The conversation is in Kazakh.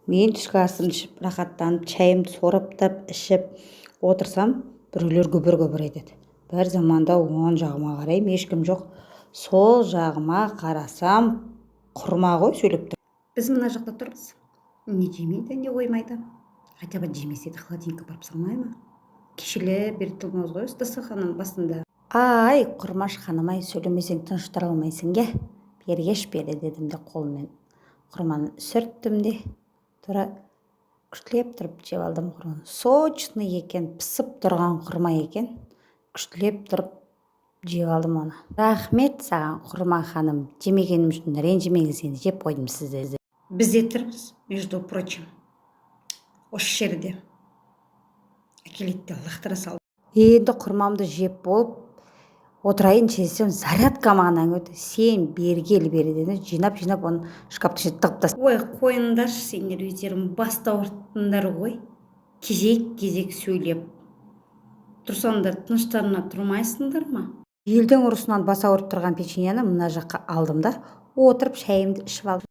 Мен түскі асымды ішіп рахаттанып шайымды сораптап ішіп отырсам, біреулер күбір етеді. Бір заманда оң жағыма қараймын, ешкім жоқ. Сол жағыма қарасам, құрма ғой сөйлеп тұр. Біз мына жақта тұрмыз. Не жемейді, не қоймайды. Хотя бы жемесе де холодильникке барып салмай ма? Кешелі бері тұрмыз ғой дастарханның басында. Ай, Құрмаш ханым-ай, сөйлемесең тыныш тұра алмайсың ге. Бергеш бере дедім де қолмен құрманы сүрттім де тура күштілеп тұрып жеп алдым құрманы. Сочный екен, пісіп тұрған құрма екен. Күштілеп тұрып жеп алдым оны. Рахмет саған, Құрма ханым. Жемегенім үшін ренжімеңіз, енді жеп қойдым сізді. Бізде тұрмыз, между прочим. Осы жерде әкелетті лақтыра салды. Енді құрмамды жеп болып отырайын десем, зарядка маған өтті. Сен бергел деді, жинап оны шкаптың ішіне тығып тастады. Ой, қойыңдаршы сендер өздерің баста ауырттыңдар ғой. Кезек сөйлеп тұрсаңдар, тыныштарына тұрмайсыңдар ма? Елдің ұрысынан бас ауырып тұрған печеньені мына жаққа алдым да, отырып шайымды ішіп алдым.